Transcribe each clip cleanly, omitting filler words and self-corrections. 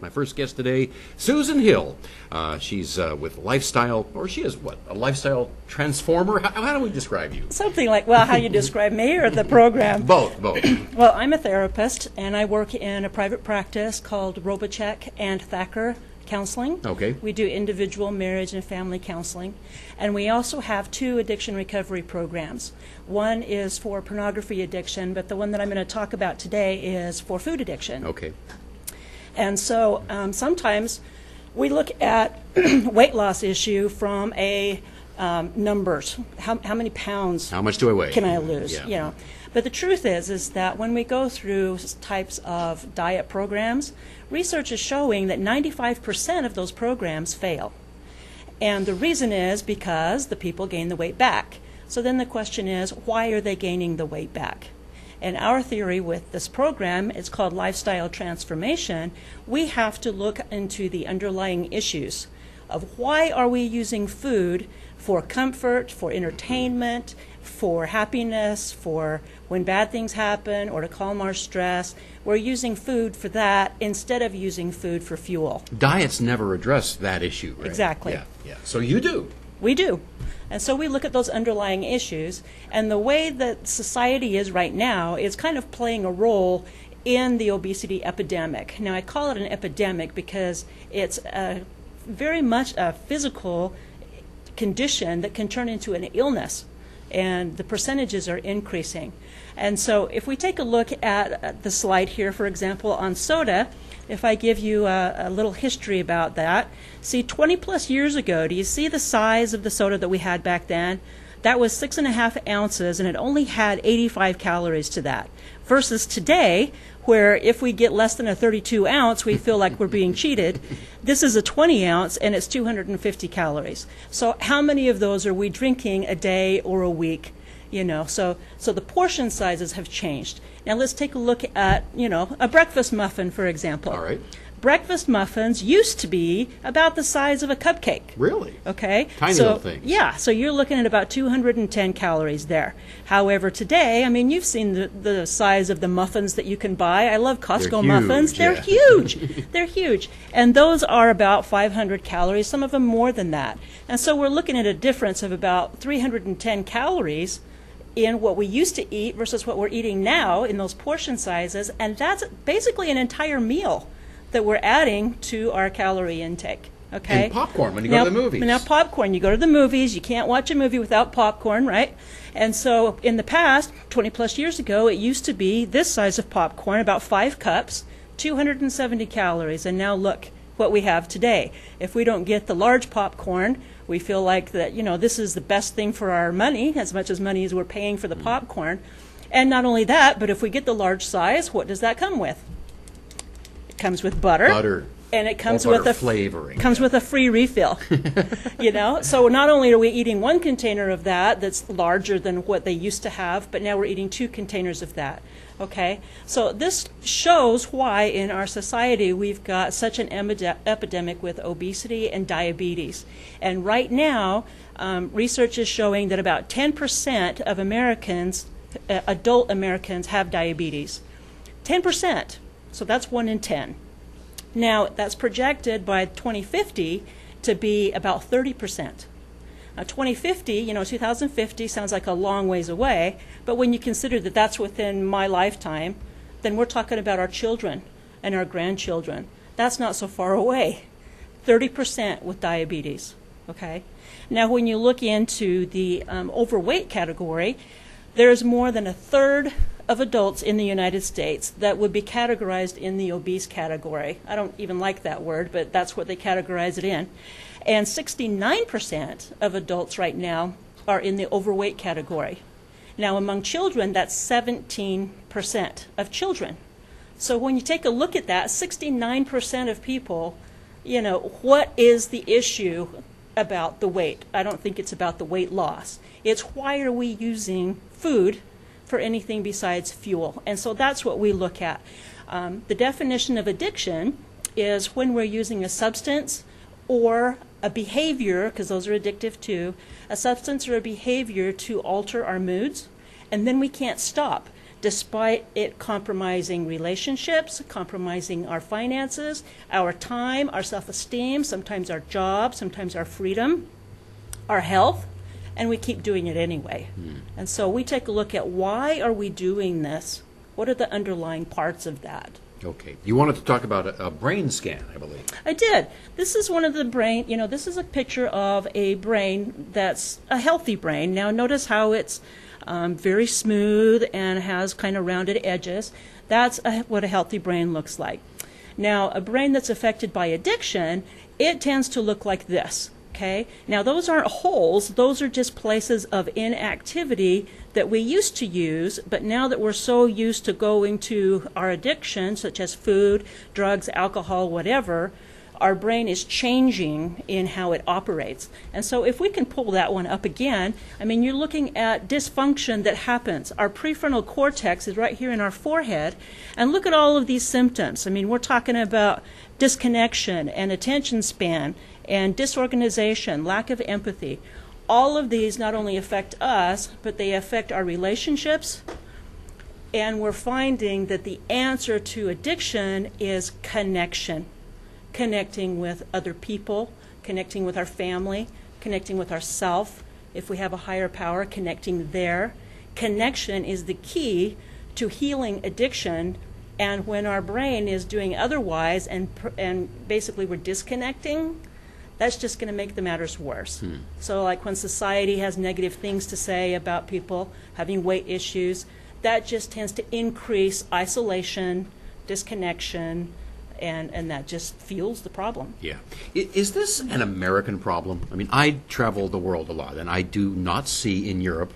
My first guest today, Susan Hill. She's with Lifestyle, or she is what? A lifestyle transformer? How do we describe you? Something like, well, how you describe me or the program? Both. Well, I'm a therapist, and I work in a private practice called Robocheck and Thacker Counseling. Okay. We do individual, marriage, and family counseling. And we also have 2 addiction recovery programs. One is for pornography addiction, but the one that I'm going to talk about today is for food addiction. Okay. And so sometimes we look at weight loss issue from a numbers. How many pounds? How much do I weigh? Can I lose? Yeah. You know. But the truth is that when we go through types of diet programs, research is showing that 95% of those programs fail. And the reason is because the people gain the weight back. So then the question is, why are they gaining the weight back? And our theory with this program, it's called Lifestyle Transformation. We have to look into the underlying issues of why are we using food for comfort, for entertainment, for happiness, for when bad things happen, or to calm our stress. We're using food for that instead of using food for fuel. Diets never address that issue, right? Exactly. Yeah. So you do. We do. And so we look at those underlying issues, and the way that society is right now is kind of playing a role in the obesity epidemic. Now, I call it an epidemic because it's very much a physical condition that can turn into an illness, and the percentages are increasing. And so if we take a look at the slide here, for example, on soda, if I give you a little history about that, see 20 plus years ago, do you see the size of the soda that we had back then? That was 6.5 ounces, and it only had 85 calories to that. Versus today, where if we get less than a 32 ounce, we feel like we're being cheated. This is a 20 ounce, and it's 250 calories. So how many of those are we drinking a day or a week? You know, so the portion sizes have changed. Now let's take a look at, a breakfast muffin, for example. All right. Breakfast muffins used to be about the size of a cupcake. Really? Okay. Tiny little things. Yeah, so you're looking at about 210 calories there. However, today, I mean, you've seen the size of the muffins that you can buy. I love Costco muffins. They're huge. They're huge. And those are about 500 calories, some of them more than that. And so we're looking at a difference of about 310 calories in what we used to eat versus what we're eating now in those portion sizes, and that's basically an entire meal that we're adding to our calorie intake. Okay. And popcorn when you go to the movies. Now popcorn, you go to the movies, you can't watch a movie without popcorn, right? And so in the past, 20 plus years ago, it used to be this size of popcorn, about 5 cups, 270 calories, and now look what we have today. If we don't get the large popcorn, we feel like that, this is the best thing for our money, as much as money as we're paying for the popcorn. And not only that, but if we get the large size, what does that come with? It comes with butter. And it comes with a flavoring. Comes with a free refill. So not only are we eating 1 container of that's larger than what they used to have, but now we're eating 2 containers of that. Okay, so this shows why in our society we've got such an epidemic with obesity and diabetes. And right now, research is showing that about 10% of Americans, adult Americans, have diabetes. 10%. So that's 1 in 10. Now, that's projected by 2050 to be about 30%. Now, 2050, 2050 sounds like a long ways away, but when you consider that that's within my lifetime, then we're talking about our children and our grandchildren. That's not so far away. 30% with diabetes, okay? Now, when you look into the overweight category, there's more than 1/3 of adults in the United States that would be categorized in the obese category. I don't even like that word, but that's what they categorize it in. And 69% of adults right now are in the overweight category. Now, among children, that's 17% of children. So when you take a look at that, 69% of people, what is the issue about the weight? I don't think it's about the weight loss. It's why are we using food for anything besides fuel? And so that's what we look at. The definition of addiction is when we're using a substance or a behavior, because those are addictive too, a substance or a behavior to alter our moods, and then we can't stop. despite it compromising relationships, compromising our finances, our time, our self-esteem, sometimes our job, sometimes our freedom, our health, and we keep doing it anyway. And so we take a look at why are we doing this? What are the underlying parts of that? Okay. You wanted to talk about a brain scan, I believe. I did. This is one of the brain, this is a picture of a brain that's a healthy brain. Now notice how it's very smooth and has kind of rounded edges. That's what a healthy brain looks like. Now, a brain that's affected by addiction, it tends to look like this. Okay? Now, those aren't holes. Those are just places of inactivity that we used to use, but now that we're so used to going to our addiction, such as food, drugs, alcohol, whatever, our brain is changing in how it operates. And so if we can pull that one up again, I mean, you're looking at dysfunction that happens. Our prefrontal cortex is right here in our forehead, and look at all of these symptoms. I mean, we're talking about disconnection and attention span and disorganization, lack of empathy. All of these not only affect us, but they affect our relationships, and we're finding that the answer to addiction is connection. Connecting with other people, connecting with our family, connecting with ourself. If we have a higher power, connecting there. Connection is the key to healing addiction, and when our brain is doing otherwise and basically we're disconnecting, that's just going to make the matters worse. So like when society has negative things to say about people having weight issues, that just tends to increase isolation, disconnection, and that just fuels the problem. Yeah. Is this an American problem? I mean, I travel the world a lot, and I do not see in Europe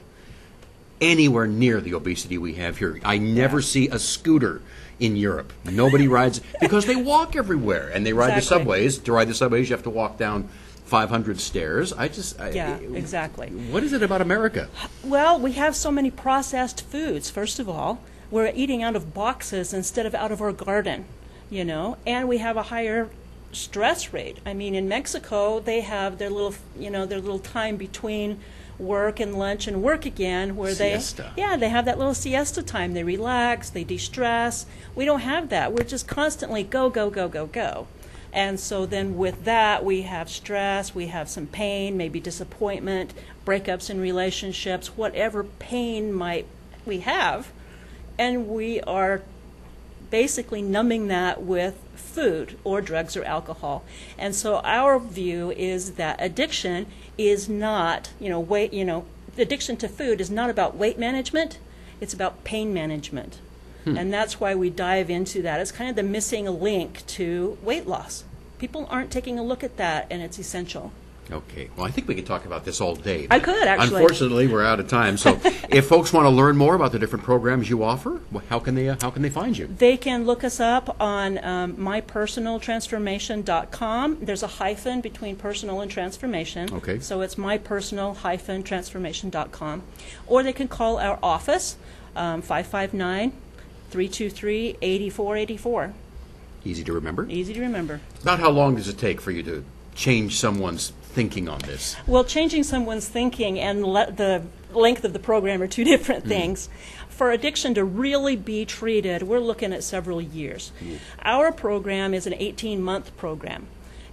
anywhere near the obesity we have here. I never see a scooter in Europe. Nobody rides, because they walk everywhere, and they ride the subways. To ride the subways, you have to walk down 500 stairs. Exactly. What is it about America? Well, we have so many processed foods, first of all. We're eating out of boxes instead of out of our garden. And we have a higher stress rate. I mean, in Mexico, they have their little time between work and lunch and work again, where siesta. they have that little siesta time. They relax, they de-stress. We don't have that. We're just constantly go, go, go, go, go. And so then with that, we have stress, we have some pain, maybe disappointment, breakups in relationships, whatever pain we have, and we are basically numbing that with food or drugs or alcohol. And so our view is that addiction is not, addiction to food is not about weight management, it's about pain management. And that's why we dive into that. It's kind of the missing link to weight loss. People aren't taking a look at that, and it's essential. Okay. Well, I think we could talk about this all day. I could, actually. Unfortunately, we're out of time. So if folks want to learn more about the different programs you offer, how can they find you? They can look us up on mypersonaltransformation.com. There's a hyphen between personal and transformation. Okay. So it's mypersonal-transformation.com. Or they can call our office, 559-323-8484. Easy to remember? Easy to remember. About how long does it take for you to change someone's thinking on this? Well, changing someone's thinking and the length of the program are two different things. For addiction to really be treated, we're looking at several years. Our program is an 18-month program.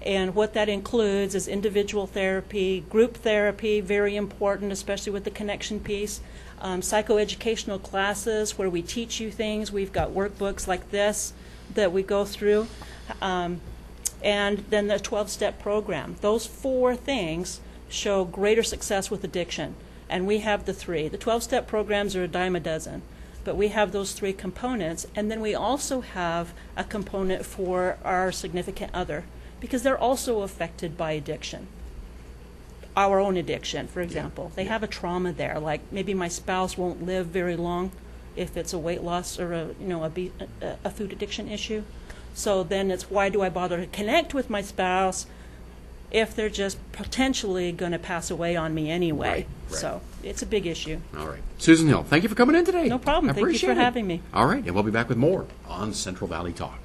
And what that includes is individual therapy, group therapy, very important, especially with the connection piece, psychoeducational classes where we teach you things. We've got workbooks like this that we go through. And then the 12-step program. Those four things show greater success with addiction. And we have the three. The 12-step programs are a dime a dozen. But we have those three components. And then we also have a component for our significant other, because they're also affected by addiction. Our own addiction, for example. They have a trauma there. Like maybe my spouse won't live very long if it's a weight loss or a food addiction issue. So then it's, why do I bother to connect with my spouse if they're just potentially going to pass away on me anyway? Right. So it's a big issue. All right. Susan Hill, thank you for coming in today. No problem. I Thank you appreciate for it. having me. All right, and we'll be back with more on Central Valley Talk.